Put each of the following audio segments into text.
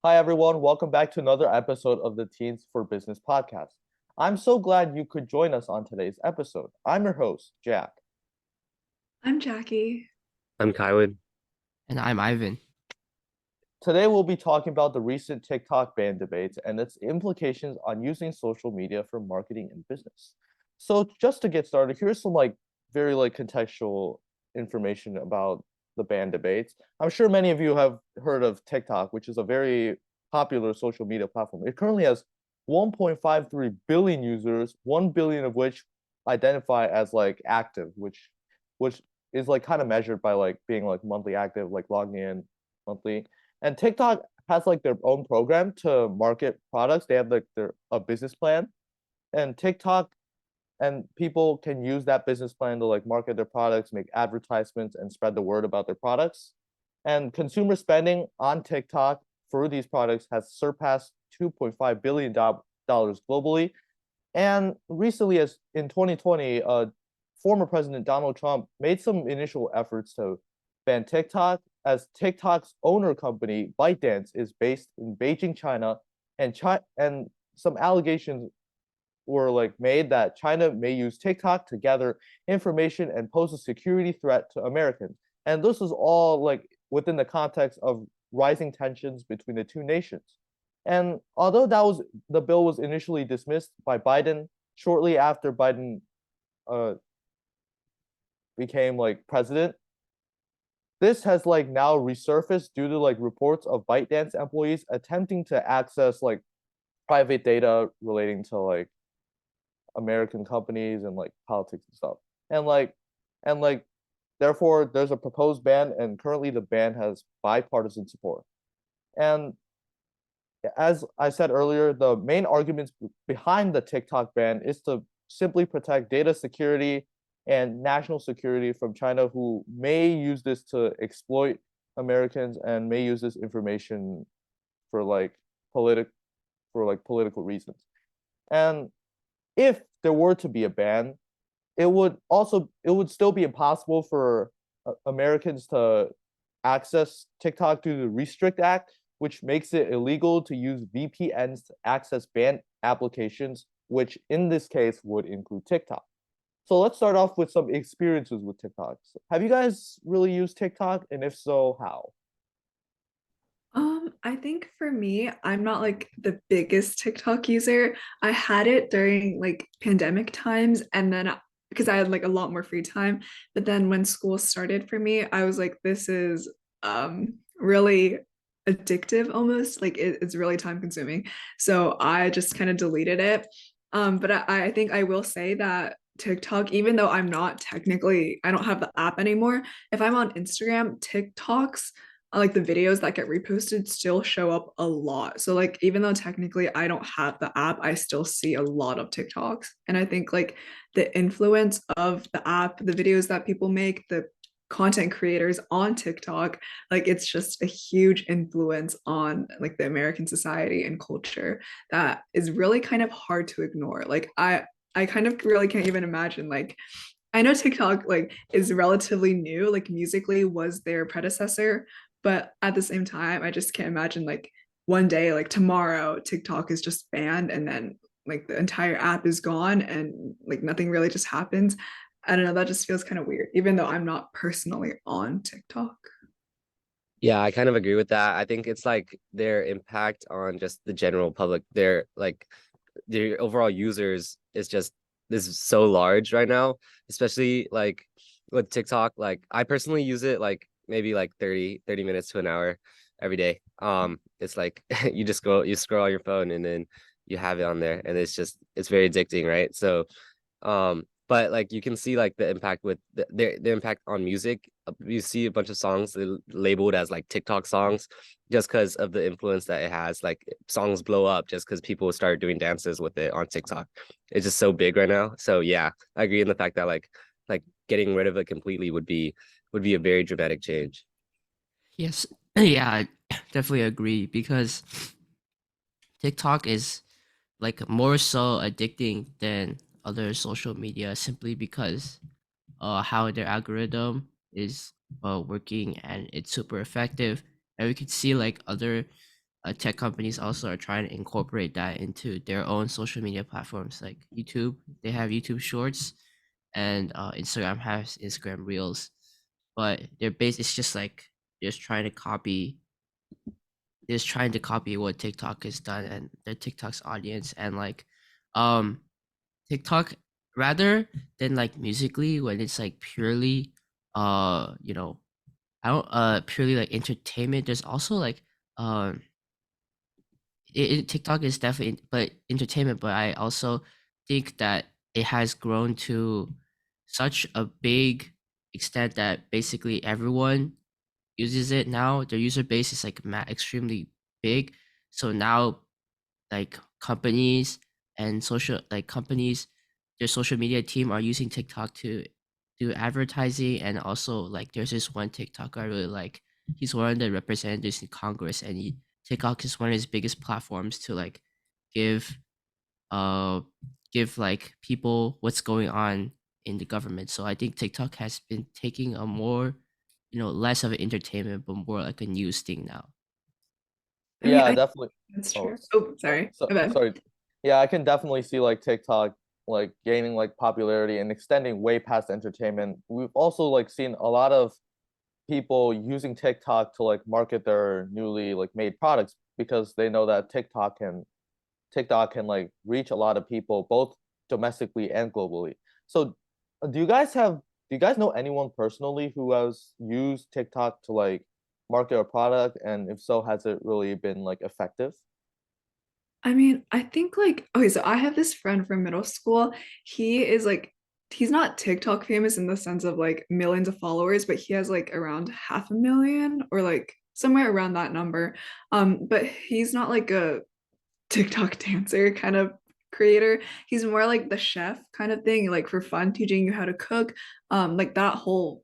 Hi, everyone. Welcome back to another episode of the Teens for Business podcast. I'm so glad you could join us on today's episode. I'm your host, Jack. I'm Jackie. I'm Kylin. And I'm Ivan. Today, we'll be talking about the recent TikTok ban debates and its implications on using social media for marketing and business. So, just to get started, here's some very contextual information about the ban debates. I'm sure many of you have heard of TikTok, which is a very popular social media platform. It currently has 1.53 billion users, 1 billion of which identify as active, which is kind of measured by being monthly active, logging in monthly. And TikTok has their own program to market products. They have their a business plan, and TikTok and people can use that business plan to market their products, make advertisements, and spread the word about their products. And consumer spending on TikTok for these products has surpassed $2.5 billion globally. And recently, as in 2020, former President Donald Trump made some initial efforts to ban TikTok, as TikTok's owner company, ByteDance, is based in Beijing, China, and some allegations were made that China may use TikTok to gather information and pose a security threat to Americans. And this is all within the context of rising tensions between the two nations. And although the bill was initially dismissed by Biden shortly after Biden uh, became president, this has now resurfaced due to reports of ByteDance employees attempting to access private data relating to American companies and politics and stuff. And therefore there's a proposed ban, and currently the ban has bipartisan support. And as I said earlier, the main arguments behind the TikTok ban is to simply protect data security and national security from China, who may use this to exploit Americans and may use this information for political reasons. And if there were to be a ban, it would still be impossible for Americans to access TikTok through the Restrict Act, which makes it illegal to use VPNs to access banned applications, which in this case would include TikTok. So let's start off with some experiences with TikTok. So have you guys really used TikTok? And if so, how? I think for me, I'm not like the biggest TikTok user. I had it during like pandemic times, and then because I had like a lot more free time. But then when school started for me, I was like, this is really addictive almost. Like it's really time consuming. So I just kind of deleted it. But I think I will say that TikTok, even though I don't have the app anymore. If I'm on Instagram, TikToks like the videos that get reposted still show up a lot. So like even though technically I don't have the app, I still see a lot of TikToks. And I think like the influence of the app, the videos that people make, the content creators on TikTok, like it's just a huge influence on like the American society and culture that is really kind of hard to ignore. Like I kind of really can't even imagine like I know TikTok like is relatively new, like Musically was their predecessor, but at the same time, I just can't imagine like one day, like tomorrow, TikTok is just banned and then like the entire app is gone and like nothing really just happens. I don't know, that just feels kind of weird, even though I'm not personally on TikTok. Yeah, I kind of agree with that. I think it's like their impact on just the general public, their overall users is so large right now, especially like with TikTok. Like I personally use it like maybe like 30 minutes to an hour every day. It's like you scroll on your phone and then you have it on there and it's very addicting, right? So but like you can see like the impact with the impact on music. You see a bunch of songs labeled as like TikTok songs just because of the influence that it has. Like songs blow up just because people start doing dances with it on TikTok. It's just so big right now. So yeah, I agree in the fact that like getting rid of it completely would be a very dramatic change. Yes, yeah, I definitely agree because TikTok is like more so addicting than other social media simply because how their algorithm is working and it's super effective. And we could see like other tech companies also are trying to incorporate that into their own social media platforms, like YouTube. They have YouTube Shorts, and Instagram has Instagram Reels. But their base is just like just trying to copy, just trying to copy what TikTok has done and their TikTok's audience, and like um TikTok, rather than like Musically, when it's like purely you know, I don't purely like entertainment. There's also like um TikTok is definitely but entertainment, but I also think that it has grown to such a big extent that basically everyone uses it now. Their user base is like extremely big. So now like companies and companies, their social media team are using TikTok to do advertising. And also like there's this one TikToker I really like. He's one of the representatives in Congress, and TikTok is one of his biggest platforms to like give uh give like people what's going on in the government. So I think TikTok has been taking a more, less of an entertainment but more like a news thing now. I mean, Yeah, I definitely. that's Oh, true. Oh, sorry. so My bad. sorry. Yeah, I can definitely see like TikTok like gaining like popularity and extending way past entertainment. We've also like seen a lot of people using TikTok to like market their newly like made products because they know that TikTok can like reach a lot of people both domestically and globally. So do you guys know anyone personally who has used TikTok to like market a product, and if so, has it really been like effective? I mean, I think like okay, so I have this friend from middle school. He is like he's not TikTok famous in the sense of like millions of followers, but he has like around 500,000 or like somewhere around that number. But he's not like a TikTok dancer kind of creator. He's more like the chef kind of thing, like for fun, teaching you how to cook. Like that whole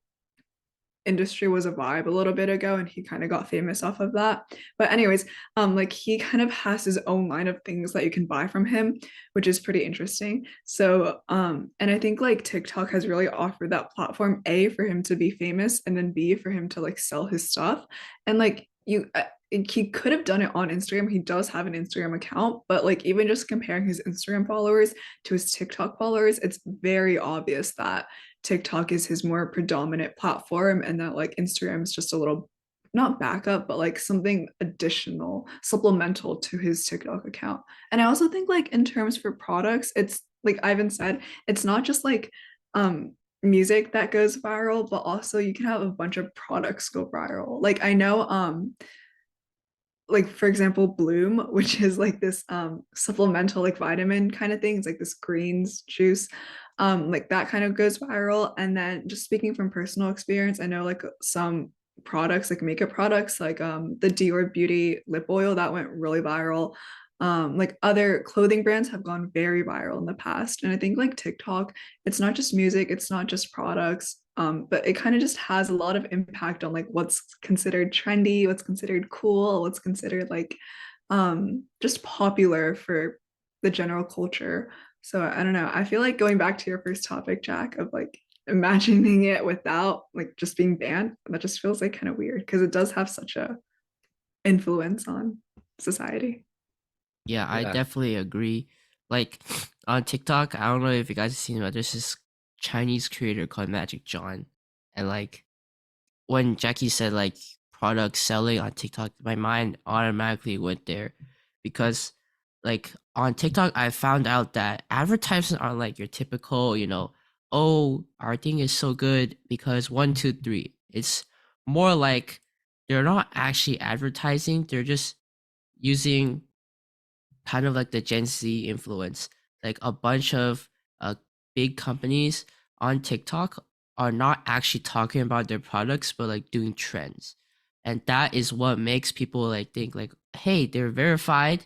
industry was a vibe a little bit ago, and he kind of got famous off of that. But anyways, like he kind of has his own line of things that you can buy from him, which is pretty interesting. So and I think like TikTok has really offered that platform, A, for him to be famous, and then B, for him to like sell his stuff. And like he could have done it on Instagram. He does have an Instagram account, but like even just comparing his Instagram followers to his TikTok followers, it's very obvious that TikTok is his more predominant platform, and that like Instagram is just a little not backup, but like something additional, supplemental to his TikTok account. And I also think like in terms for products, it's like Ivan said, it's not just like music that goes viral, but also you can have a bunch of products go viral. Like I know like for example Bloom, which is like this supplemental like vitamin kind of thing. It's like this greens juice, like that kind of goes viral. And then just speaking from personal experience, I know like some products like makeup products like the Dior Beauty lip oil that went really viral. Like other clothing brands have gone very viral in the past. And I think like TikTok, it's not just music, it's not just products, but it kind of just has a lot of impact on like what's considered trendy, what's considered cool, what's considered like just popular for the general culture. So I don't know. I feel like going back to your first topic, Jack, of like imagining it without like just being banned, that just feels like kind of weird because it does have such a influence on society. Yeah, I Yeah. definitely agree. Like on TikTok, I don't know if you guys have seen, but there's this Chinese creator called Magic John. And like when Jackie said like products selling on TikTok, my mind automatically went there because like on TikTok, I found out that advertisements aren't like your typical, oh, our thing is so good because one, two, three. It's more like they're not actually advertising, they're just using kind of like the Gen Z influence. Like a bunch of big companies on TikTok are not actually talking about their products, but like doing trends. And that is what makes people like think like, hey, they're verified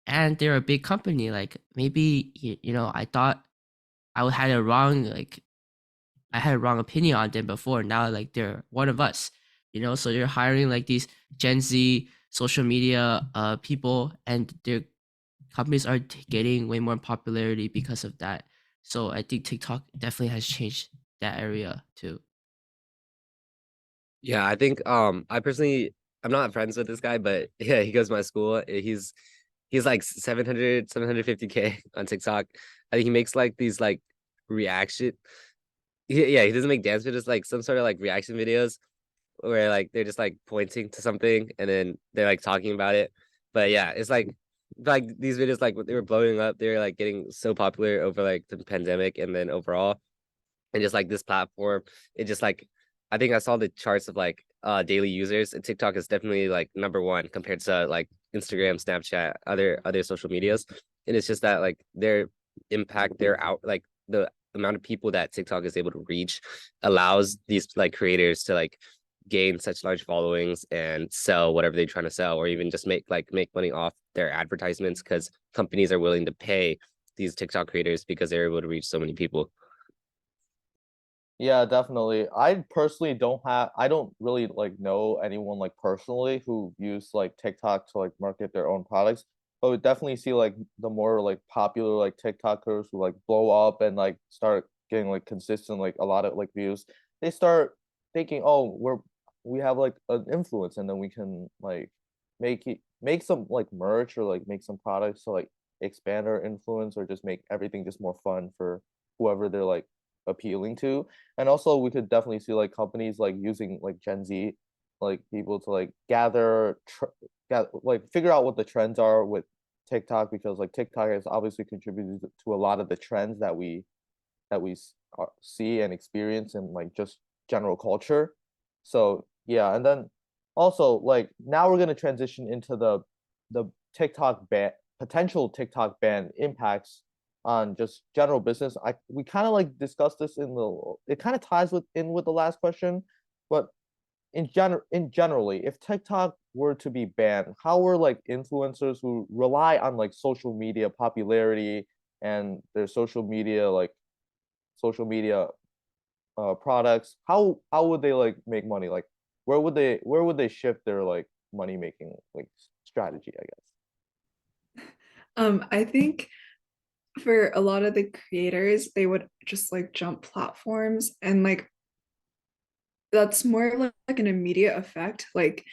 and they're a big company. Like maybe I thought had a wrong like I had a wrong opinion on them before. Now like they're one of us. So they're hiring like these Gen Z social media people, and their companies are getting way more popularity because of that. So I think TikTok definitely has changed that area too. Yeah, I think I personally I'm not friends with this guy, but yeah, he goes to my school. He's like 750K on TikTok. I think he makes like these like reaction. Yeah, he doesn't make dance videos, like some sort of like reaction videos where like they're just like pointing to something and then they're like talking about it. But yeah, it's like these videos like they were blowing up. They were like getting so popular over like the pandemic and then overall, and just like this platform, it just like I think I saw the charts of like daily users, and TikTok is definitely like number one compared to like Instagram, Snapchat, other social medias. And it's just that like their impact, their out like the amount of people that TikTok is able to reach allows these like creators to like gain such large followings and sell whatever they're trying to sell, or even just make money off their advertisements because companies are willing to pay these TikTok creators because they're able to reach so many people. Yeah, definitely. I don't really like know anyone like personally who use like TikTok to like market their own products. But we definitely see like the more like popular like TikTokers who like blow up and like start getting like consistent like a lot of like views. They start thinking, oh, we have like an influence and then we can like make some like merch or like make some products to like expand our influence or just make everything just more fun for whoever they're like appealing to. And also we could definitely see like companies like using like Gen Z like people to like like figure out what the trends are with TikTok, because like TikTok has obviously contributed to a lot of the trends that we see and experience in like just general culture. So yeah, and then also like now we're gonna transition into the TikTok ban potential TikTok ban impacts on just general business. We kind of like discussed this in the it kind of ties with the last question, but in generally, if TikTok were to be banned, how were like influencers who rely on like social media popularity and their social media products, how would they like make money? Like where would they shift their like money making like strategy, I guess? I think for a lot of the creators, they would just like jump platforms, and like that's more of like an immediate effect. Like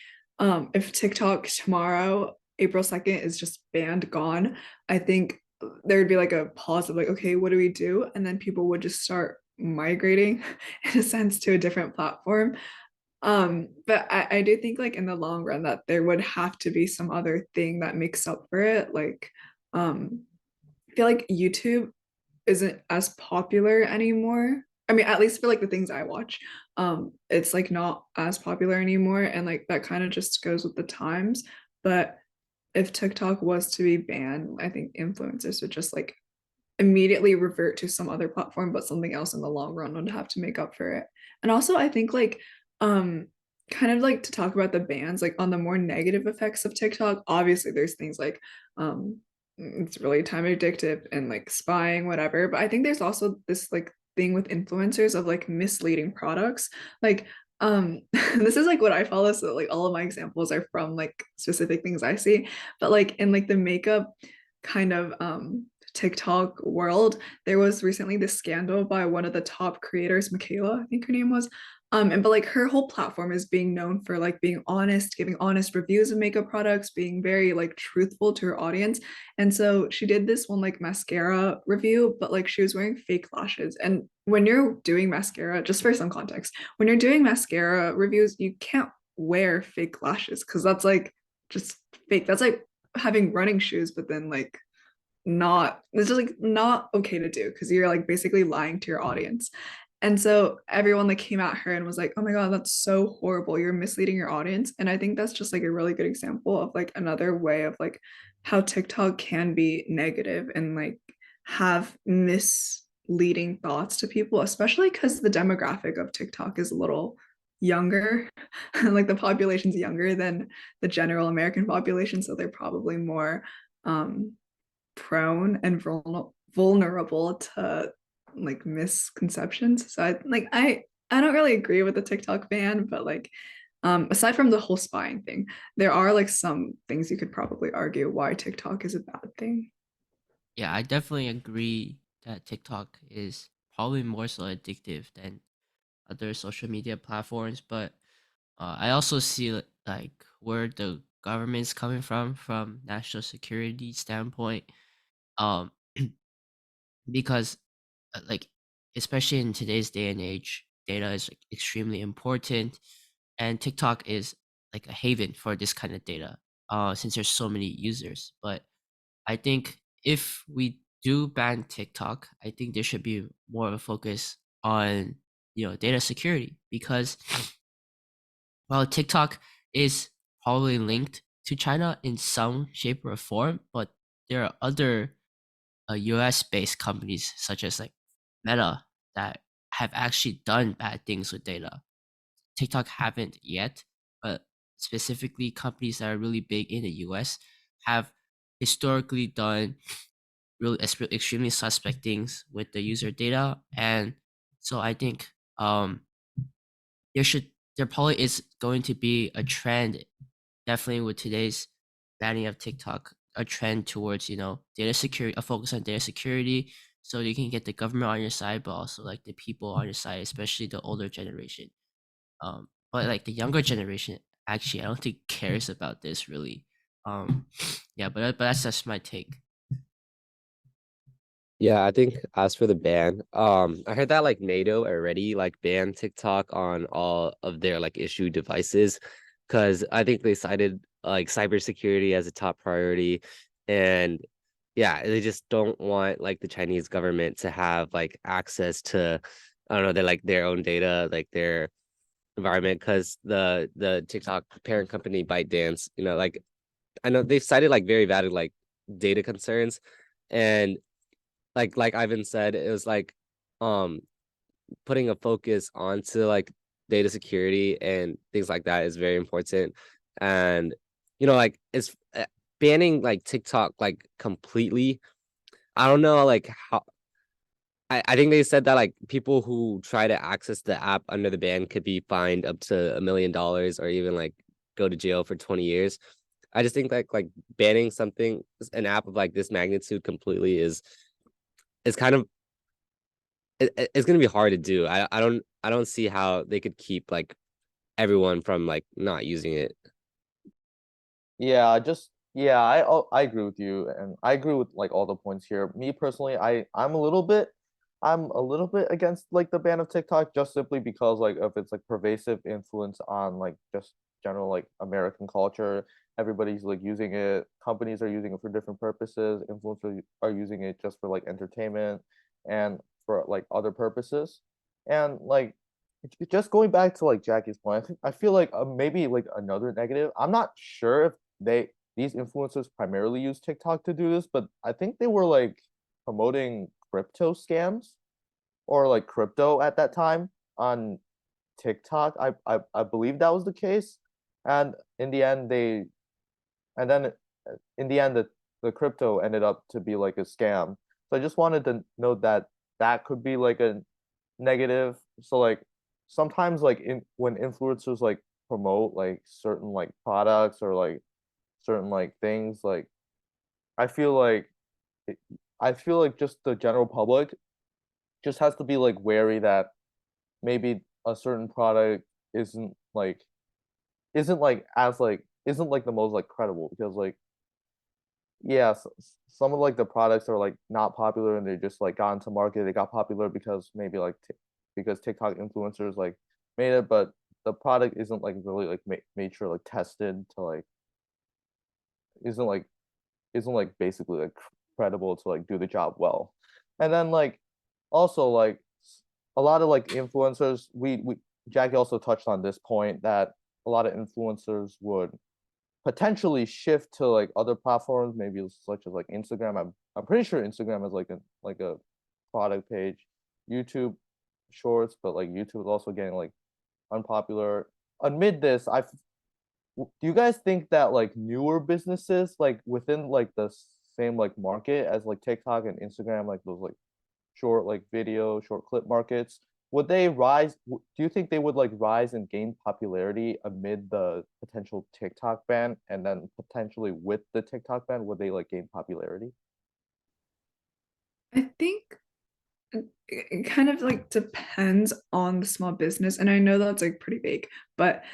if TikTok tomorrow, April 2nd, is just banned, gone, I think there would be like a pause of like, okay, what do we do? And then people would just start migrating in a sense to a different platform. But I do think like in the long run that there would have to be some other thing that makes up for it. Like I feel like YouTube isn't as popular anymore. I mean, at least for like the things I watch, it's like not as popular anymore, and like that kind of just goes with the times. But if TikTok was to be banned, I think influencers would just like immediately revert to some other platform, but something else in the long run would have to make up for it. And also, I think like kind of like to talk about the bans, like on the more negative effects of TikTok. Obviously, there's things like it's really time addictive and like spying, whatever. But I think there's also this like thing with influencers of like misleading products. Like this is like what I follow, so like all of my examples are from like specific things I see. But like in like the makeup kind of TikTok world, there was recently this scandal by one of the top creators, Michaela, I think her name was. And but like her whole platform is being known for like being honest, giving honest reviews of makeup products, being very like truthful to her audience. And so she did this one like mascara review, but like she was wearing fake lashes. And when you're doing mascara, just for some context, when you're doing mascara reviews, you can't wear fake lashes because that's like just fake. That's like having running shoes, but then like not, it's just like not okay to do because you're like basically lying to your audience. And so everyone like came at her and was like, oh my God, that's so horrible, you're misleading your audience. And I think that's just like a really good example of like another way of like how TikTok can be negative and like have misleading thoughts to people, especially because the demographic of TikTok is a little younger. Like the population's younger than the general American population, so they're probably more um prone and vulnerable to like misconceptions. So I don't really agree with the TikTok ban, but like aside from the whole spying thing, there are like some things you could probably argue why TikTok is a bad thing. Yeah, I definitely agree that TikTok is probably more so addictive than other social media platforms, but I also see like where the government's coming from national security standpoint. Um, because like especially in today's day and age, data is like, extremely important, and TikTok is like a haven for this kind of data. Since there's so many users, but I think if we do ban TikTok, I think there should be more of a focus on data security because while TikTok is probably linked to China in some shape or form, but there are other US based companies such as like Meta that have actually done bad things with data. TikTok haven't yet, but specifically companies that are really big in the US have historically done really extremely suspect things with the user data. And so I think there should there probably is going to be a trend, definitely with today's banning of TikTok, a trend towards data security, a focus on data security, so you can get the government on your side, but also like the people on your side, especially the older generation. But like the younger generation, actually, I don't think cares about this really. Yeah, but that's just my take. Yeah, I think as for the ban, I heard that like NATO already like banned TikTok on all of their like issue devices, because I think they cited like cybersecurity as a top priority, and yeah, they just don't want like the Chinese government to have like access to, I don't know, their own data, like their environment, because the TikTok parent company ByteDance, like I know they've cited like very valid like data concerns, and like Ivan said, it was like um putting a focus onto like data security and things like that is very important. And like it's banning like TikTok like completely. I don't know like how I think they said that like people who try to access the app under the ban could be fined up to $1 million or even like go to jail for 20 years. I just think like banning something, an app of like this magnitude completely is kind of it's gonna be hard to do. I don't see how they could keep like everyone from like not using it. Yeah, I agree with you, and I agree with like all the points here. Me personally, I'm a little bit against like the ban of TikTok just simply because like of its like pervasive influence on like just general like American culture. Everybody's like using it. Companies are using it for different purposes. Influencers are using it just for like entertainment and for like other purposes. And like just going back to like Jackie's point, I feel like maybe like another negative. I'm not sure if these influencers primarily use TikTok to do this, but I think they were like promoting crypto scams or like crypto at that time on TikTok. I believe that was the case, and in the end and then in the end the crypto ended up to be like a scam. So I just wanted to note that that could be like a negative. So like sometimes like when influencers like promote like certain like products or like certain like things like I feel like it, I feel like just the general public just has to be like wary that maybe a certain product isn't like isn't like the most like credible because like yeah some of like the products are like not popular and they just like got into market. They got popular because maybe like because TikTok influencers like made it, but the product isn't like really like made sure like tested to like isn't like isn't like basically like credible to like do the job well. And then like also like a lot of like influencers we Jackie also touched on this point that a lot of influencers would potentially shift to like other platforms, maybe such as like Instagram. I'm pretty sure Instagram is like a product page, YouTube Shorts, but like YouTube is also getting like unpopular. Amid this, do you guys think that like newer businesses like within like the same like market as like TikTok and Instagram, like those like short like video, short clip markets, would they rise? Do you think they would like rise and gain popularity amid the potential TikTok ban, and then potentially with the TikTok ban, would they like gain popularity? I think it kind of like depends on the small business, and I know that's like pretty big, but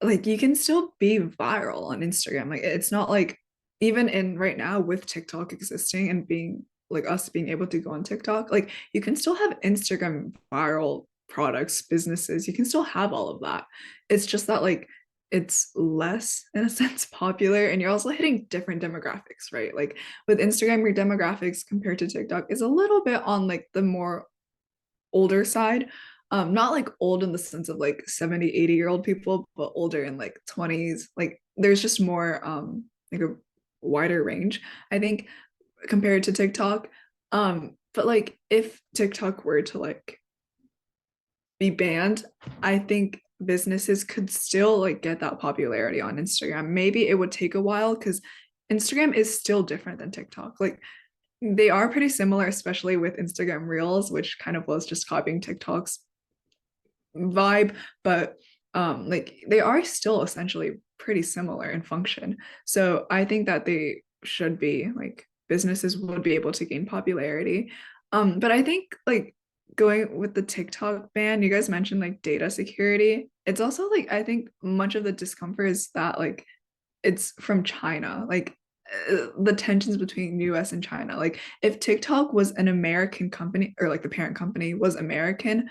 like you can still be viral on Instagram. Like it's not like even in right now with TikTok existing and being like us being able to go on TikTok, like you can still have Instagram viral products, businesses. You can still have all of that. It's just that like it's less in a sense popular and you're also hitting different demographics, right? Like with Instagram, your demographics compared to TikTok is a little bit on like the more older side, not like old in the sense of like 70, 80-year-old people, but older in like 20s. Like there's just more like a wider range, I think, compared to TikTok. But like if TikTok were to like be banned, I think businesses could still like get that popularity on Instagram. Maybe it would take a while because Instagram is still different than TikTok. Like they are pretty similar, especially with Instagram Reels, which kind of was just copying TikTok's vibe, but like they are still essentially pretty similar in function. So I think that they should be like businesses would be able to gain popularity. But I think like going with the TikTok ban, you guys mentioned like data security. It's also like I think much of the discomfort is that like it's from China. Like the tensions between US and China. Like if TikTok was an American company or like the parent company was American,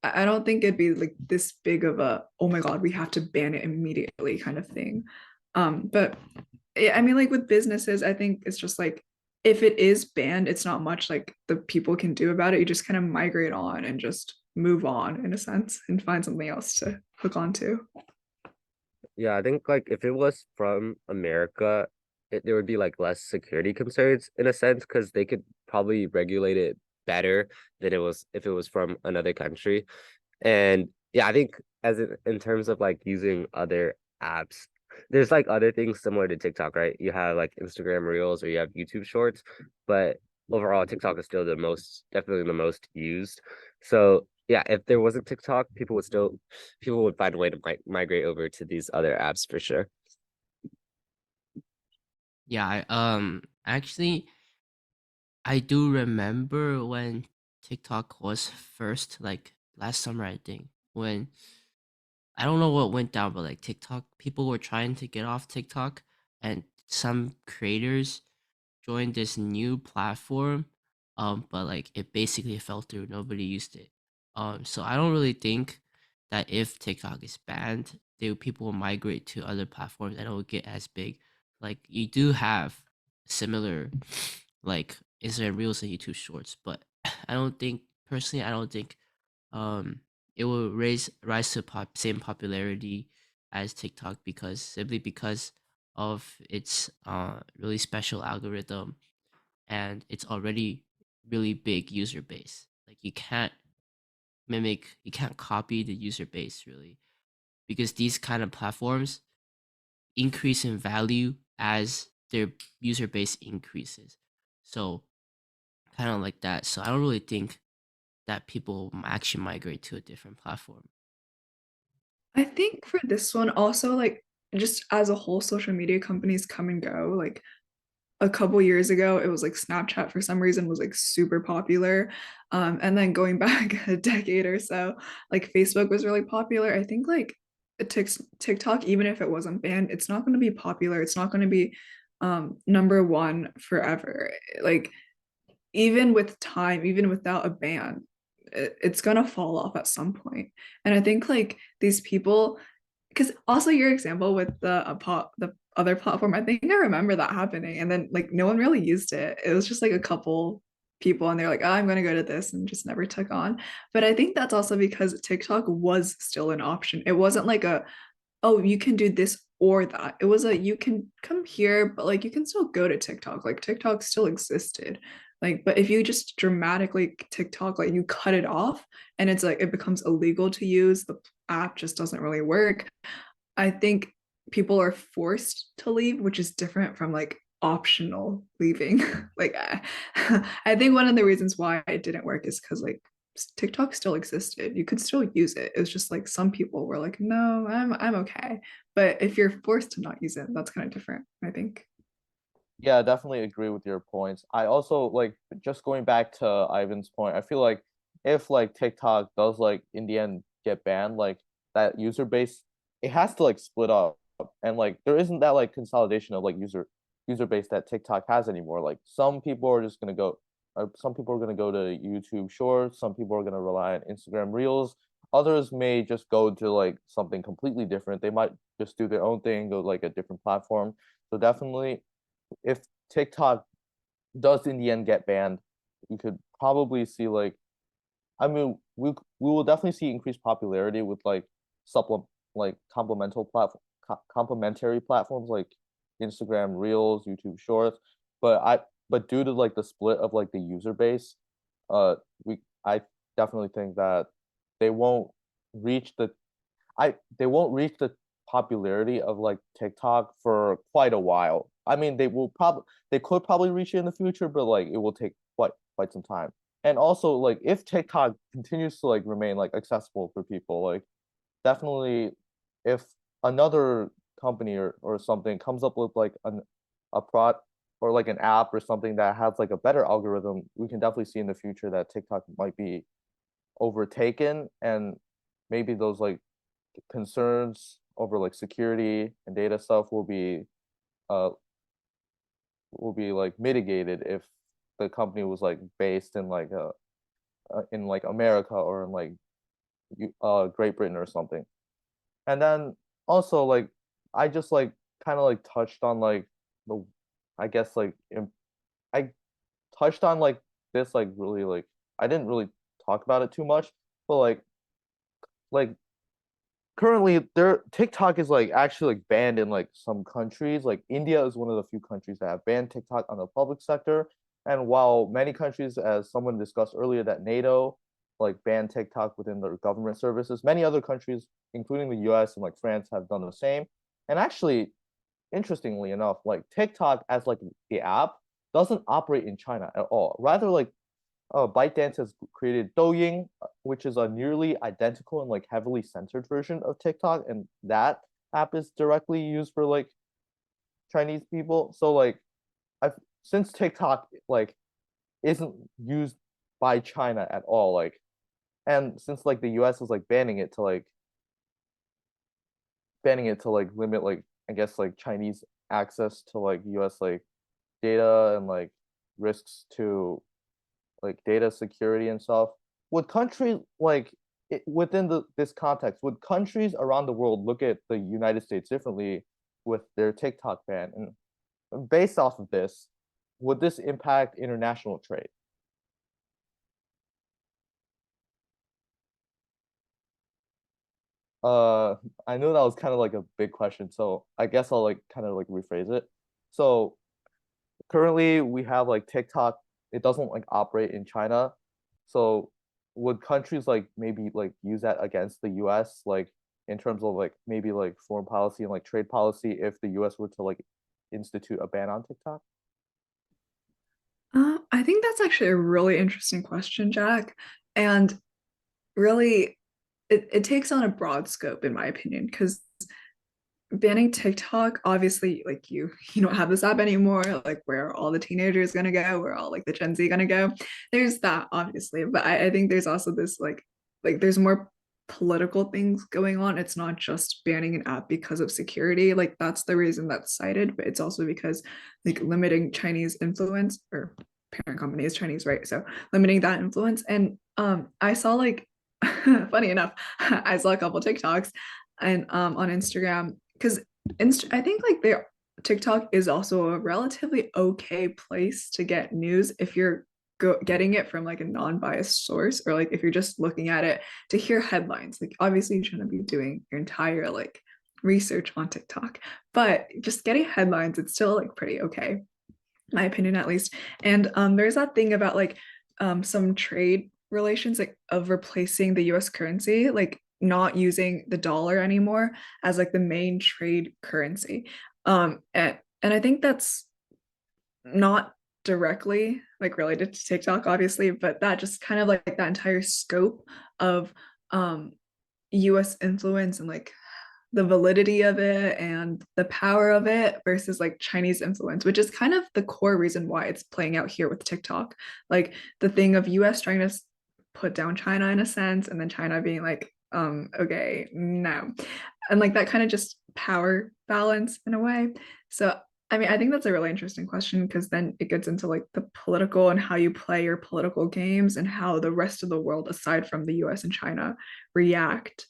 I don't think it'd be like this big of a oh my god we have to ban it immediately kind of thing. But I mean like with businesses I think it's just like if it is banned it's not much like the people can do about it. You just kind of migrate on and just move on in a sense and find something else to hook onto. Yeah, I think like if it was from America, there would be like less security concerns in a sense because they could probably regulate it better than it was if it was from another country. And yeah, I think in terms of like using other apps, there's like other things similar to TikTok, right? You have like Instagram Reels or you have YouTube Shorts, but overall TikTok is still definitely the most used. So yeah, if there wasn't TikTok, people would find a way to migrate over to these other apps for sure. Yeah, actually I do remember when TikTok was first, like last summer, I think, when I don't know what went down, but like TikTok, people were trying to get off TikTok, and some creators joined this new platform, but like it basically fell through. Nobody used it. So I don't really think that if TikTok is banned, people will migrate to other platforms and it will get as big. Like you do have similar, like Instagram Reels and YouTube Shorts, but I don't think personally, I don't think um it will rise to same popularity as TikTok because simply because of its really special algorithm and it's already really big user base. Like you can't copy the user base really because these kind of platforms increase in value as their user base increases. So kind of like that. So I don't really think that people actually migrate to a different platform. I think for this one also like just as a whole social media companies come and go. Like a couple years ago it was like Snapchat for some reason was like super popular, and then going back a decade or so like Facebook was really popular. I think like TikTok, even if it wasn't banned, it's not going to be popular. It's not going to be number one forever. Like even with time, even without a ban, it's gonna fall off at some point. And I think like these people, because also your example with the other platform, I think I remember that happening, and then like no one really used it. It was just like a couple people, and they're like, oh, I'm gonna go to this, and just never took on. But I think that's also because TikTok was still an option. It wasn't like a oh, you can do this or that. It was a you can come here, but like you can still go to TikTok. Like TikTok still existed. Like, but if you just dramatically TikTok, like you cut it off and it's like it becomes illegal to use, the app just doesn't really work. I think people are forced to leave, which is different from like optional leaving. Like I think one of the reasons why it didn't work is because like TikTok still existed. You could still use it. It was just like some people were like, no, I'm okay. But if you're forced to not use it, that's kind of different, I think. Yeah, I definitely agree with your points. I also like just going back to Ivan's point. I feel like if like TikTok does like in the end get banned, like that user base, it has to like split up, and like there isn't that like consolidation of like user base that TikTok has anymore. Like some people are just gonna go, some people are gonna go to YouTube Shorts, some people are gonna rely on Instagram Reels, others may just go to like something completely different. They might just do their own thing, go like a different platform. So definitely, if TikTok does in the end get banned, you could probably see like, I mean, we will definitely see increased popularity with like supplement like complementary platforms like Instagram Reels, YouTube Shorts. But due to like the split of like the user base, we I definitely think that they won't reach the they won't reach the popularity of like TikTok for quite a while. I mean, they could probably reach it in the future, but like it will take quite some time. And also like if TikTok continues to like remain like accessible for people, like definitely if another company or something comes up with like a prod or like an app or something that has like a better algorithm, we can definitely see in the future that TikTok might be overtaken, and maybe those like concerns over like security and data stuff uh will be like mitigated if the company was like based in like America or in like Great Britain or something. And then also like I just like kind of like touched on like the I guess like I touched on like this like really like I didn't really talk about it too much, but like currently there TikTok is like actually like banned in like some countries. Like India is one of the few countries that have banned TikTok on the public sector. And while many countries, as someone discussed earlier, that NATO like banned TikTok within their government services, many other countries, including the US and like France, have done the same. And actually, interestingly enough, like TikTok as like the app doesn't operate in China at all. Rather, like ByteDance has created Douyin, which is a nearly identical and like heavily censored version of TikTok, and that app is directly used for like Chinese people. So like, I've since TikTok like isn't used by China at all, like, and since like the U.S. is like banning it to like limit like I guess like Chinese access to like U.S. like data and like risks to like data security and stuff. Would countries like within this context, would countries around the world look at the United States differently with their TikTok ban? And based off of this, would this impact international trade? Uh, I know that was kind of like a big question, so I guess I'll like kind of like rephrase it. So currently we have like TikTok, it doesn't like operate in China. So would countries like maybe like use that against the US, like in terms of like maybe like foreign policy and like trade policy if the US were to like institute a ban on TikTok? I think that's actually a really interesting question, Jack. And really, it takes on a broad scope, in my opinion, because banning TikTok, obviously, like you don't have this app anymore. Like, where are all the teenagers gonna go? Where are all like the Gen Z gonna go? There's that, obviously, but I think there's also this like there's more political things going on. It's not just banning an app because of security. Like that's the reason that's cited, but it's also because like limiting Chinese influence, or parent company is Chinese, right? So limiting that influence. And I saw like funny enough, I saw a couple TikToks and on Instagram, because I think like their TikTok is also a relatively okay place to get news if you're getting it from like a non-biased source, or like if you're just looking at it to hear headlines. Like obviously you shouldn't be doing your entire like research on TikTok, but just getting headlines, it's still like pretty okay, my opinion at least. And there's that thing about like some trade relations, like of replacing the US currency, like not using the dollar anymore as like the main trade currency. And I think that's not directly like related to TikTok, obviously, but that just kind of like that entire scope of US influence and like the validity of it and the power of it versus like Chinese influence, which is kind of the core reason why it's playing out here with TikTok. Like the thing of US trying to put down China in a sense, and then China being like, okay, no. and like that kind of just power balance in a way. So I mean, I think that's a really interesting question because then it gets into like the political and how you play your political games and how the rest of the world, aside from the US and China, react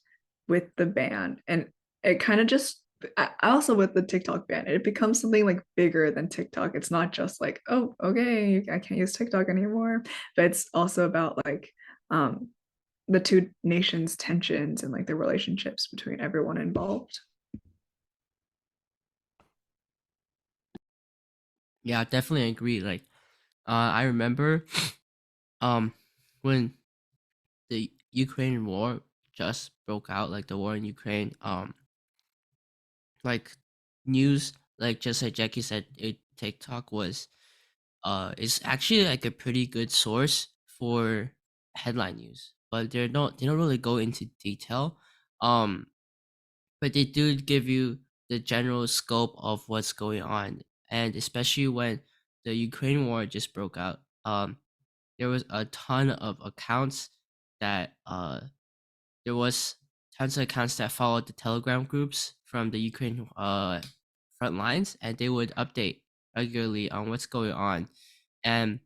with the ban. And it kind of just also with the TikTok ban, it becomes something like bigger than TikTok. It's not just like, oh, okay, I can't use TikTok anymore, but it's also about like um the two nations' tensions and like the relationships between everyone involved. Yeah, I definitely agree. Like, I remember, um, when the Ukraine war just broke out, like the war in Ukraine, like news, like just like Jackie said, TikTok was, is actually like a pretty good source for headline news, but they don't really go into detail. Um, but they do give you the general scope of what's going on, and especially when the Ukraine war just broke out, there was a ton of accounts that there was tons of accounts that followed the Telegram groups from the Ukraine front lines, and they would update regularly on what's going on. And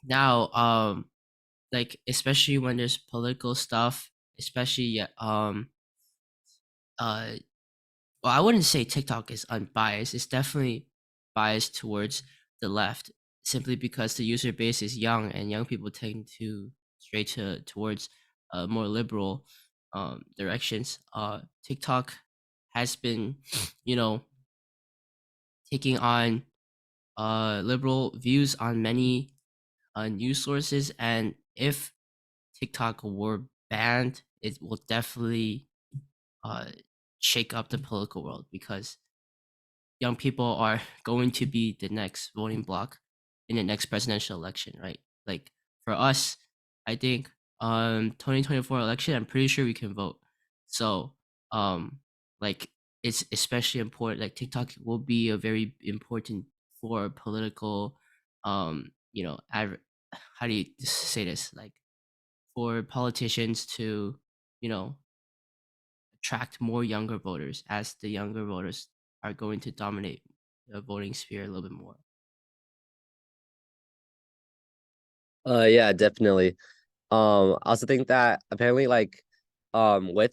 now, like especially when there's political stuff, especially uh well, I wouldn't say TikTok is unbiased. It's definitely biased towards the left, simply because the user base is young, and young people tend to stray towards more liberal directions. TikTok has been, you know, taking on liberal views on many news sources, and if TikTok were banned, it will definitely uh, shake up the political world, because young people are going to be the next voting bloc in the next presidential election, right? Like for us, I think 2024 election, I'm pretty sure we can vote. So um like it's especially important, like TikTok will be a very important for political how do you say this, like for politicians to, you know, attract more younger voters, as the younger voters are going to dominate the voting sphere a little bit more. Yeah, definitely. I also think that apparently like with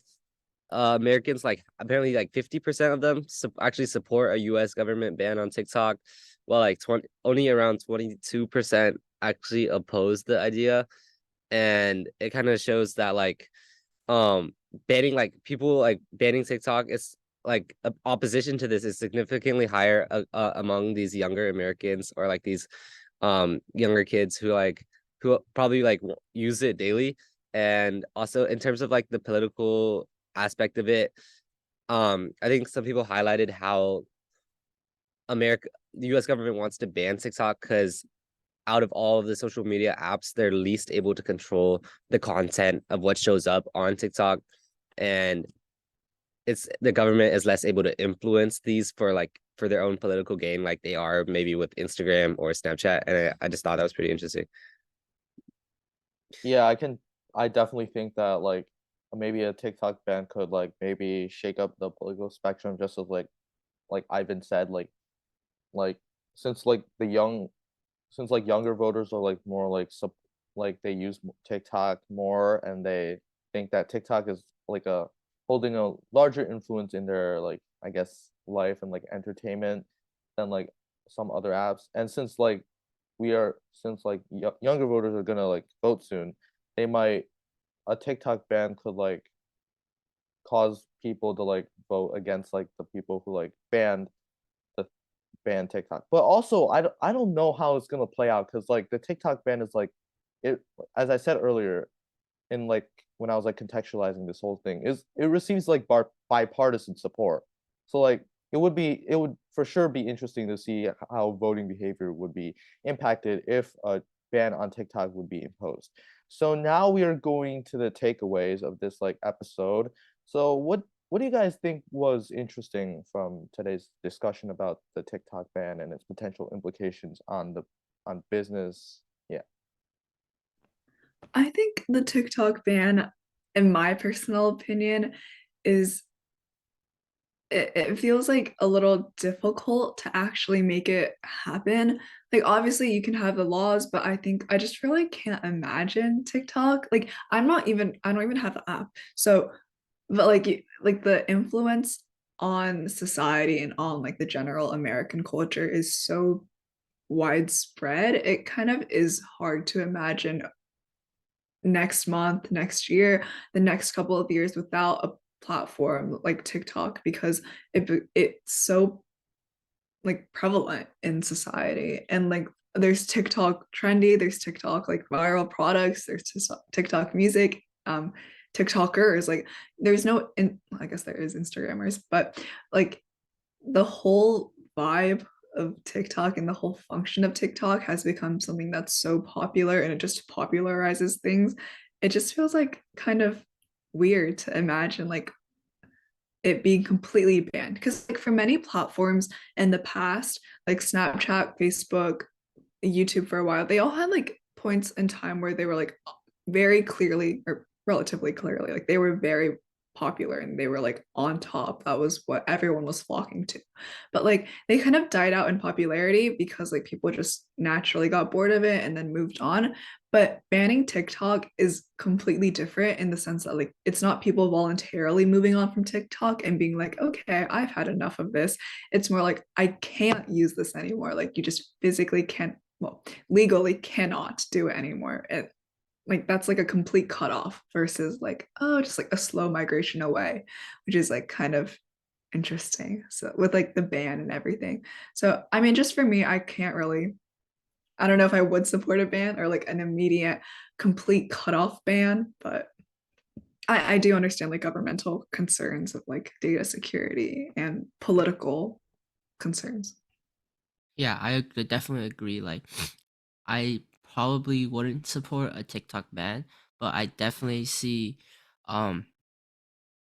Americans, like apparently like 50% of them actually support a US government ban on TikTok, while like 20 only around 22% actually oppose the idea. And it kind of shows that like um banning, like people like banning TikTok is like opposition to this is significantly higher among these younger Americans, or like these younger kids who probably like use it daily. And also in terms of like the political aspect of it, I think some people highlighted how the US government wants to ban TikTok because out of all of the social media apps, they're least able to control the content of what shows up on TikTok. And it's the government is less able to influence these for their own political gain, like they are maybe with Instagram or Snapchat. And I just thought that was pretty interesting. Yeah, I definitely think that like maybe a TikTok ban could like maybe shake up the political spectrum, just as like Ivan said, like since like the young since like younger voters are like more like like they use TikTok more, and they think that TikTok is like a holding a larger influence in their like I guess life and like entertainment than like some other apps. And since like younger voters are gonna like vote soon, they might a TikTok ban could like cause people to like vote against like the people who like the ban TikTok. But also, I don't know how it's gonna play out, because like the TikTok ban is like it, as I said earlier, in like when I was like contextualizing this whole thing, is it receives like bipartisan support. So like it would for sure be interesting to see how voting behavior would be impacted if a ban on TikTok would be imposed. So now we are going to the takeaways of this like episode. So what do you guys think was interesting from today's discussion about the TikTok ban and its potential implications on the on business? Yeah. I think the TikTok ban, in my personal opinion, is it feels like a little difficult to actually make it happen. Like obviously you can have the laws, but I think I just really can't imagine TikTok. Like I don't even have the app. So but like like the influence on society and on like the general American culture is so widespread. It kind of is hard to imagine next month, next year, the next couple of years without a platform like TikTok because it's so like prevalent in society and like there's TikTok trendy, there's TikTok like viral products, there's TikTok music, TikTokers, like there's no I guess there is Instagrammers, but like the whole vibe of TikTok and the whole function of TikTok has become something that's so popular and it just popularizes things. It just feels like kind of weird to imagine like it being completely banned because like for many platforms in the past like Snapchat, Facebook, YouTube for a while they all had like points in time where they were like very clearly or relatively clearly like they were very popular and they were like on top. That was what everyone was flocking to, but like they kind of died out in popularity because like people just naturally got bored of it and then moved on. But banning TikTok is completely different in the sense that like it's not people voluntarily moving on from TikTok and being like, okay, I've had enough of this. It's more like I can't use this anymore. Like you just physically can't, well, legally cannot do it anymore. It, like that's like a complete cutoff versus like, oh, just like a slow migration away, which is like kind of interesting. So with like the ban and everything. So I mean, just for me, I can't really, I don't know if I would support a ban or like an immediate complete cutoff ban, but I do understand like governmental concerns of like data security and political concerns. Yeah, I definitely agree. Like, I probably wouldn't support a TikTok ban, but I definitely see, um,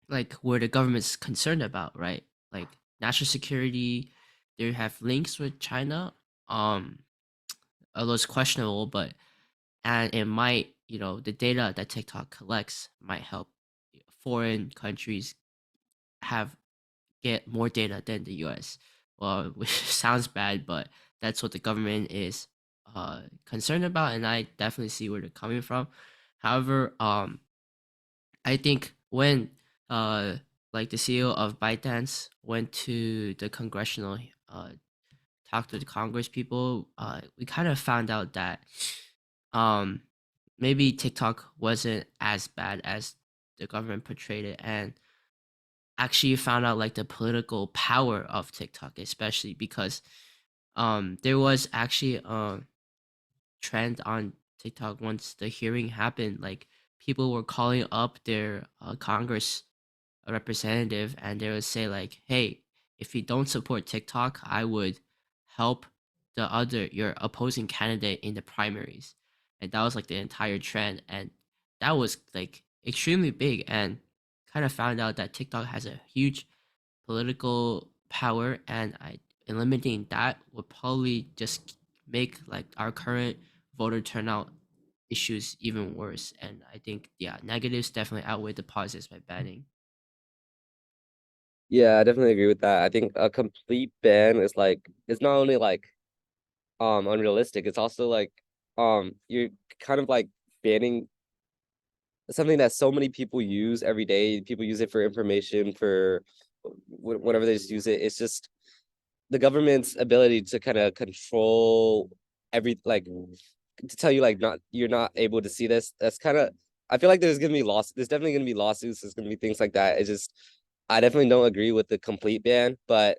like where the government's concerned about, right? Like national security, they have links with China. Um, although it's questionable, but and it might, the data that TikTok collects might help foreign countries have get more data than the US. Well, which sounds bad, but that's what the government is concerned about, and I definitely see where they're coming from. However, I think when uh like the CEO of ByteDance went to the congressional talk to the Congress people, we kind of found out that um maybe TikTok wasn't as bad as the government portrayed it, and actually found out like the political power of TikTok, especially because there was actually a trend on TikTok once the hearing happened. Like people were calling up their Congress representative, and they would say like, "Hey, if you don't support TikTok, I would help your opposing candidate in the primaries," and that was like the entire trend, and that was like extremely big, and kind of found out that TikTok has a huge political power, and I eliminating that would probably just make like our current voter turnout issues even worse. And I think yeah, negatives definitely outweigh the positives by banning. Yeah, I definitely agree with that. I think a complete ban is like it's not only like unrealistic, it's also like you're kind of like banning something that so many people use every day. People use it for information, for whatever they just use it. It's just the government's ability to kind of control every like to tell you like not you're not able to see this. That's kind of I feel like there's gonna be there's definitely gonna be lawsuits, there's gonna be things like that. It's just I definitely don't agree with the complete ban, but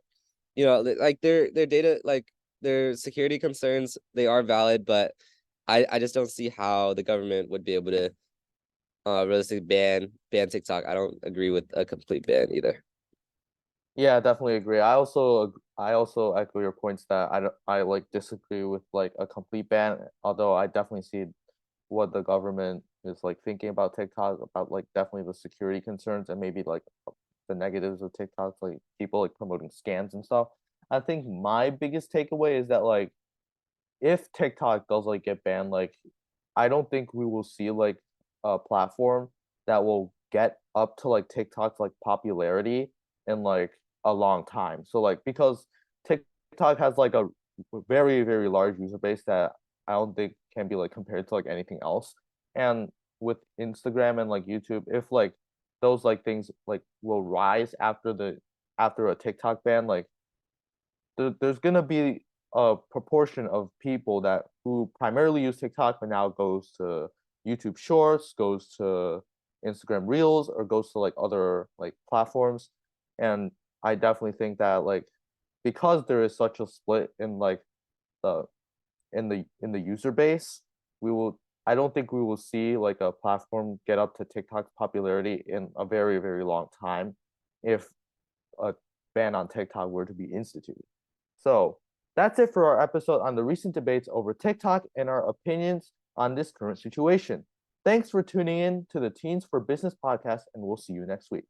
like their data, like their security concerns, they are valid, but I just don't see how the government would be able to realistically ban TikTok. I don't agree with a complete ban either. Yeah, I definitely agree. I also echo your points that I like disagree with like a complete ban, although I definitely see what the government is like thinking about TikTok, about like definitely the security concerns and maybe like the negatives of TikTok, like people like promoting scams and stuff. I think my biggest takeaway is that like if TikTok does like get banned, like I don't think we will see like a platform that will get up to like TikTok's like popularity and like a long time. So like because TikTok has like a very, very large user base that I don't think can be like compared to like anything else. And with Instagram and like YouTube, if like those like things like will rise after a TikTok ban, like there's gonna be a proportion of people that who primarily use TikTok but now goes to YouTube Shorts, goes to Instagram Reels, or goes to like other like platforms. And I definitely think that like because there is such a split in like the in the user base, we will I don't think we will see like a platform get up to TikTok's popularity in a very, very long time if a ban on TikTok were to be instituted. So that's it for our episode on the recent debates over TikTok and our opinions on this current situation. Thanks for tuning in to the Teens for Business podcast, and we'll see you next week.